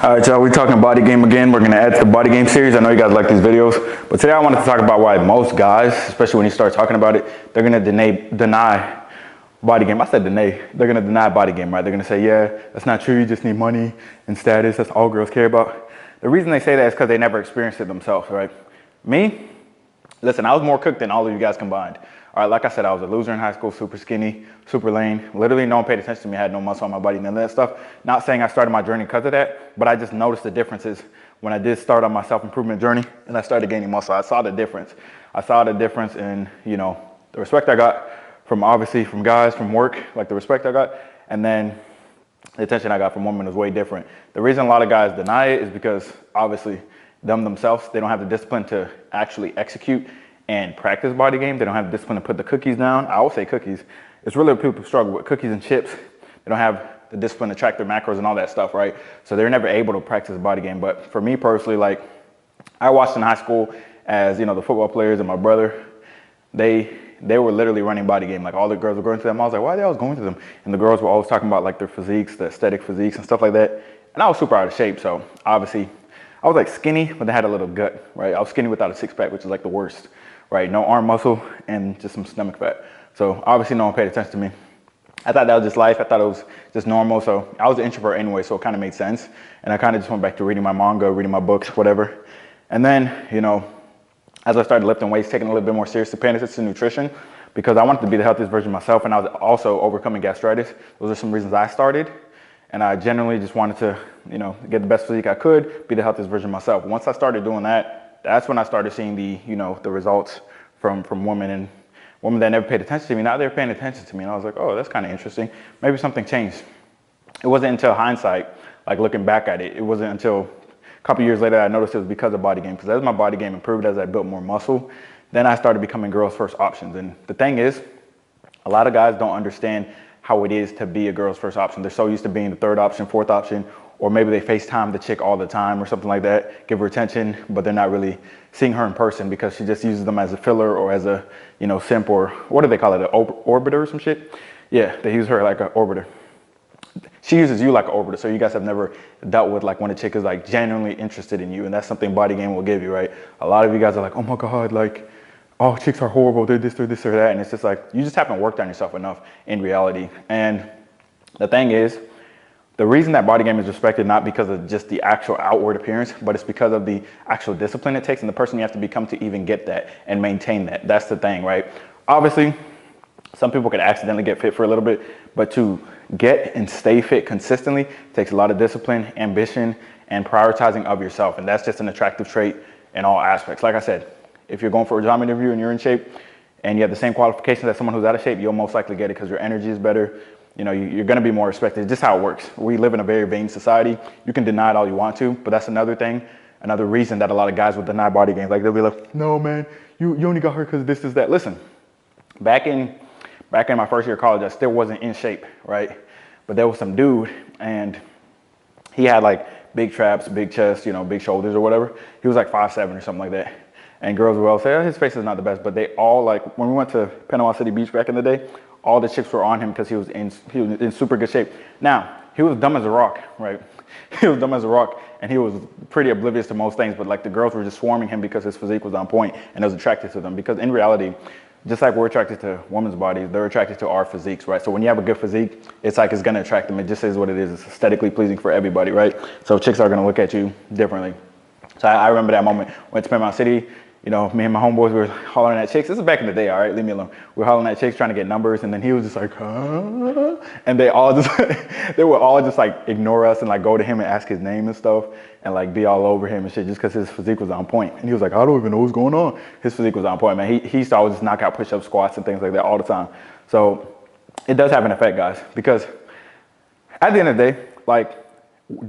All right, y'all, we're talking body game again. We're gonna add to the body game series. I know you guys like these videos, but today I wanted to talk about why most guys, especially when you start talking about it, they're gonna deny body game. I said deny. They're gonna deny body game, right? They're gonna say, yeah, that's not true. You just need money and status. That's all girls care about. The reason they say that is because they never experienced it themselves, right? Me, listen, I was more cooked than all of you guys combined. All right, like I said, I was a loser in high school, super skinny, super lean. Literally no one paid attention to me. I had no muscle on my body, none of that stuff. Not saying I started my journey because of that, but I just noticed the differences when I did start on my self-improvement journey and I started gaining muscle. I saw the difference. I saw the difference in, you know, the respect I got from obviously from guys, from work, like the respect I got, and then the attention I got from women was way different. The reason a lot of guys deny it is because obviously them themselves, they don't have the discipline to actually execute and practice body game. They don't have the discipline to put the cookies down. I would say cookies. It's really what people struggle with, cookies and chips. They don't have the discipline to track their macros and all that stuff, right? So they're never able to practice body game. But for me personally, like I watched in high school as, you know, the football players and my brother, they were literally running body game. Like all the girls were going to them. I was like, why are they always going to them? And the girls were always talking about like their physiques, the aesthetic physiques and stuff like that. And I was super out of shape. So obviously I was like skinny, but they had a little gut, right? I was skinny without a six pack, which is like the worst. Right, no arm muscle and just some stomach fat. So obviously no one paid attention to me. I thought that was just life. I thought it was just normal. So I was an introvert anyway, so it kind of made sense. And I kind of just went back to reading my manga, reading my books, whatever. And then, you know, as I started lifting weights, taking a little bit more seriously, paying attention to nutrition, because I wanted to be the healthiest version of myself, and I was also overcoming gastritis. Those are some reasons I started. And I generally just wanted to, you know, get the best physique I could, be the healthiest version of myself. Once I started doing that, that's when I started seeing the, you know, the results from women, and women that never paid attention to me. Now they're paying attention to me. And I was like, oh, that's kind of interesting. Maybe something changed. It wasn't until hindsight, like looking back at it, it wasn't until a couple years later I noticed it was because of body game. Because as my body game improved, as I built more muscle, then I started becoming girls' first options. And the thing is, a lot of guys don't understand how it is to be a girl's first option. They're so used to being the third option, fourth option, or maybe they FaceTime the chick all the time or something like that, give her attention, but they're not really seeing her in person because she just uses them as a filler or as a, you know, simp, or what do they call it, an orbiter or some shit? Yeah, they use her like an orbiter. She uses you like an orbiter, so you guys have never dealt with like when a chick is like genuinely interested in you, and that's something body game will give you, right? A lot of you guys are like, oh my God, like, oh, chicks are horrible, they're this or this or that, and it's just like, you just haven't worked on yourself enough in reality. And the thing is, the reason that body game is respected, not because of just the actual outward appearance, but it's because of the actual discipline it takes and the person you have to become to even get that and maintain that. That's the thing, right? Obviously, some people could accidentally get fit for a little bit, but to get and stay fit consistently takes a lot of discipline, ambition, and prioritizing of yourself. And that's just an attractive trait in all aspects. Like I said, if you're going for a job interview and you're in shape and you have the same qualifications as someone who's out of shape, you'll most likely get it because your energy is better. You know, you're going to be more respected. It's just how it works. We live in a very vain society. You can deny it all you want to, but that's another thing, another reason that a lot of guys will deny body games. Like they'll be like, no, man, you only got hurt because this is that. Listen, back in my first year of college, I still wasn't in shape, right? But there was some dude, and he had like big traps, big chest, you know, big shoulders or whatever. He was like 5'7" or something like that. And girls will say, oh, his face is not the best, but they all, like, when we went to Panama City Beach back in the day, all the chicks were on him because he was in super good shape. Now, he was dumb as a rock, right? He was dumb as a rock, and he was pretty oblivious to most things, but like the girls were just swarming him because his physique was on point and it was attracted to them. Because in reality, just like we're attracted to women's bodies, they're attracted to our physiques, right? So when you have a good physique, it's like it's gonna attract them. It just is what it is. It's aesthetically pleasing for everybody, right? So chicks are gonna look at you differently. So I remember that moment. Went to Panama City. You know, me and my homeboys were hollering at chicks. This is back in the day, all right? Leave me alone. We were hollering at chicks trying to get numbers, and then he was just like, huh? And they all just, they would all just like ignore us and like go to him and ask his name and stuff and like be all over him and shit just because his physique was on point. And he was like, I don't even know what's going on. His physique was on point, man. He used to always just knock out push-up squats and things like that all the time. So it does have an effect, guys, because at the end of the day, like,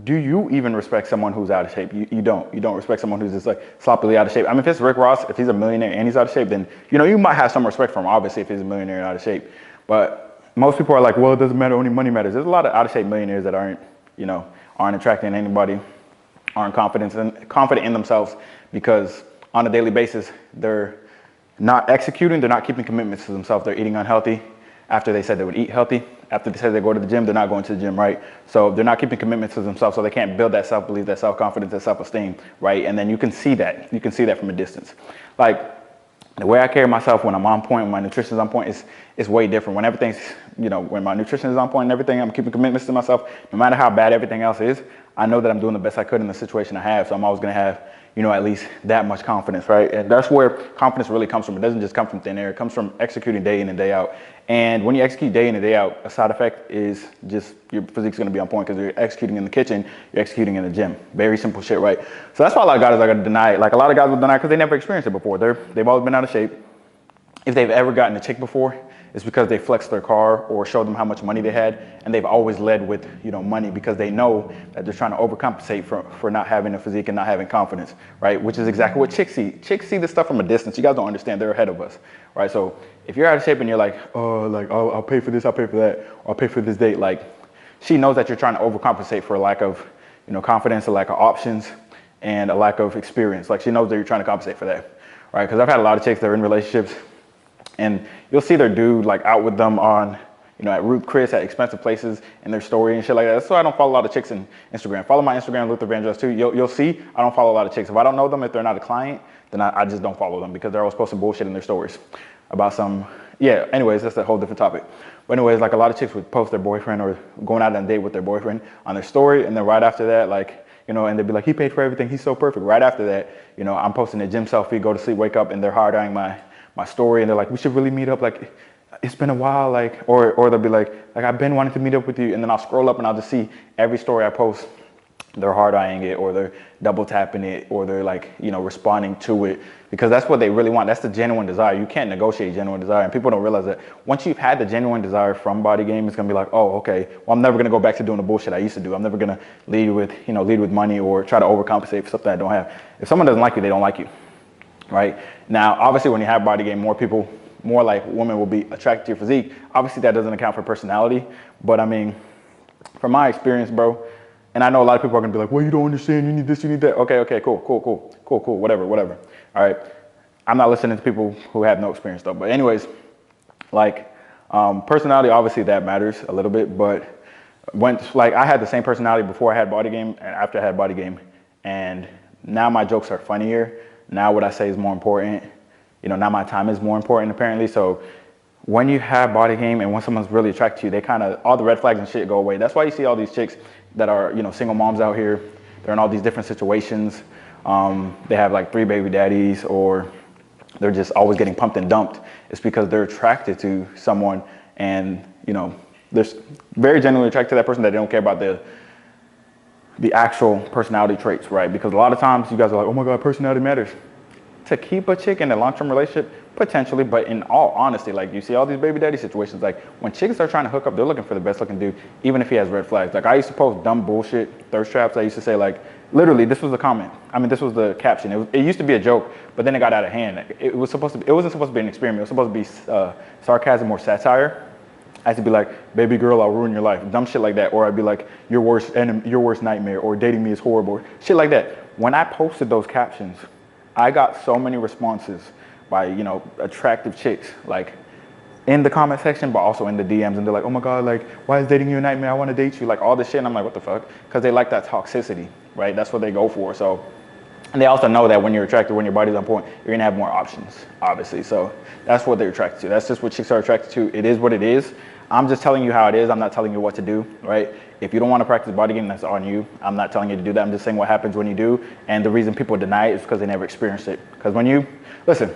do you even respect someone who's out of shape? You don't. You don't respect someone who's just like sloppily out of shape. I mean, if it's Rick Ross, if he's a millionaire and he's out of shape, then, you know, you might have some respect for him, obviously, if he's a millionaire and out of shape. But most people are like, well, it doesn't matter, only money matters. There's a lot of out of shape millionaires that aren't, you know, aren't attracting anybody, aren't confident in themselves, because on a daily basis, they're not executing, they're not keeping commitments to themselves. They're eating unhealthy after they said they would eat healthy, after they say they go to the gym, they're not going to the gym, right? So they're not keeping commitment to themselves, so they can't build that self-belief, that self-confidence, that self-esteem, right? And then you can see that. You can see that from a distance. Like, the way I carry myself when I'm on point, when my nutrition is on point, is way different. When everything's, when my nutrition is on point and everything, I'm keeping commitments to myself. No matter how bad everything else is, I know that I'm doing the best I could in the situation I have. So I'm always going to have, at least that much confidence, right? And that's where confidence really comes from. It doesn't just come from thin air. It comes from executing day in and day out. And when you execute day in and day out, a side effect is just your physique's going to be on point because you're executing in the kitchen, you're executing in the gym. Very simple shit, right? So that's why a lot of guys are going to deny it. Like a lot of guys will deny it because they never experienced it before. They've always been out of shape. If they've ever gotten a chick before, it's because they flexed their car or showed them how much money they had, and they've always led with money because they know that they're trying to overcompensate for not having a physique and not having confidence, right? Which is exactly what chicks see. Chicks see this stuff from a distance. You guys don't understand. They're ahead of us, right? So if you're out of shape and you're like, oh, like I'll pay for this, I'll pay for that, or I'll pay for this date, like she knows that you're trying to overcompensate for a lack of confidence, a lack of options, and a lack of experience. Like she knows that you're trying to compensate for that, right? Because I've had a lot of chicks that are in relationships, and you'll see their dude like out with them on, at Ruth Chris, at expensive places in their story and shit like that. That's why I don't follow a lot of chicks in Instagram. Follow my Instagram, Luther Evangelist too. You'll see I don't follow a lot of chicks. If I don't know them, if they're not a client, then I just don't follow them because they're always posting bullshit in their stories about some, anyways, that's a whole different topic. But anyways, like a lot of chicks would post their boyfriend or going out on a date with their boyfriend on their story, and then right after that, like, and they'd be like, he paid for everything, he's so perfect. Right after that, I'm posting a gym selfie, go to sleep, wake up, and they're hard-eyeing my story, and they're like, we should really meet up, like it's been a while, like, or they'll be like I've been wanting to meet up with you, and then I'll scroll up and I'll just see every story I post, they're hard eyeing it, or they're double tapping it, or they're like, responding to it, because that's what they really want. That's the genuine desire. You can't negotiate genuine desire, and people don't realize that once you've had the genuine desire from BodyGame, it's gonna be like, oh, okay, well, I'm never gonna go back to doing the bullshit I used to do. I'm never gonna lead with money or try to overcompensate for something I don't have. If someone doesn't like you, they don't like you. Right? Now, obviously, when you have BodyGame, more like women will be attracted to your physique. Obviously, that doesn't account for personality. But I mean, from my experience, bro, and I know a lot of people are going to be like, well, you don't understand. You need this, you need that. Okay, cool. Whatever. All right. I'm not listening to people who have no experience, though. But anyways, like, personality, obviously, that matters a little bit. But I had the same personality before I had BodyGame and after I had BodyGame. And now my jokes are funnier. Now what I say is more important. Now my time is more important, apparently. So when you have BodyGame and when someone's really attracted to you, they kind of, all the red flags and shit go away. That's why you see all these chicks that are, single moms out here. They're in all these different situations. They have like 3 baby daddies, or they're just always getting pumped and dumped. It's because they're attracted to someone, and, they're very genuinely attracted to that person, that they don't care about the actual personality traits, right? Because a lot of times you guys are like, oh my God, personality matters. To keep a chick in a long-term relationship, potentially, but in all honesty, like you see all these baby daddy situations, like when chicks are trying to hook up, they're looking for the best looking dude, even if he has red flags. Like I used to post dumb bullshit, thirst traps. I used to say like, literally, this was the comment. I mean, this was the caption. It used to be a joke, but then it got out of hand. It wasn't supposed to be an experiment. It was supposed to be sarcasm or satire. I used to be like, baby girl, I'll ruin your life. Dumb shit like that. Or I'd be like, your worst nightmare, or dating me is horrible. Shit like that. When I posted those captions, I got so many responses by, attractive chicks, like in the comment section, but also in the DMs. And they're like, oh my God, like, why is dating you a nightmare? I want to date you, like all this shit. And I'm like, what the fuck? Because they like that toxicity, right? That's what they go for. So, and they also know that when you're attracted, when your body's on point, you're going to have more options, obviously. So that's what they're attracted to. That's just what chicks are attracted to. It is what it is. I'm just telling you how it is. I'm not telling you what to do, right? If you don't want to practice BodyGame, that's on you. I'm not telling you to do that. I'm just saying what happens when you do. And the reason people deny it is because they never experienced it. Because listen,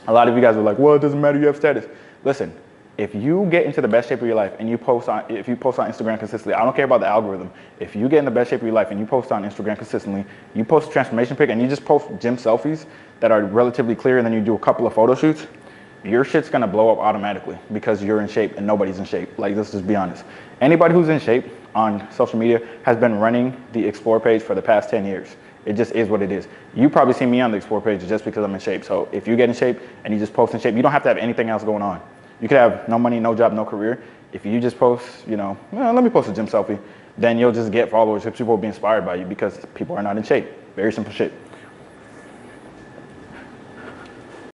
a lot of you guys are like, well, it doesn't matter, you have status. Listen, if you get into the best shape of your life and if you post on Instagram consistently, I don't care about the algorithm. If you get in the best shape of your life and you post on Instagram consistently, you post a transformation pic and you just post gym selfies that are relatively clear, and then you do a couple of photo shoots, your shit's gonna blow up automatically because you're in shape and nobody's in shape. Like, let's just be honest. Anybody who's in shape on social media has been running the Explore page for the past 10 years. It just is what it is. You probably see me on the Explore page just because I'm in shape. So if you get in shape and you just post in shape, you don't have to have anything else going on. You could have no money, no job, no career. If you just post, let me post a gym selfie, then you'll just get followers because people will be inspired by you because people are not in shape. Very simple shit.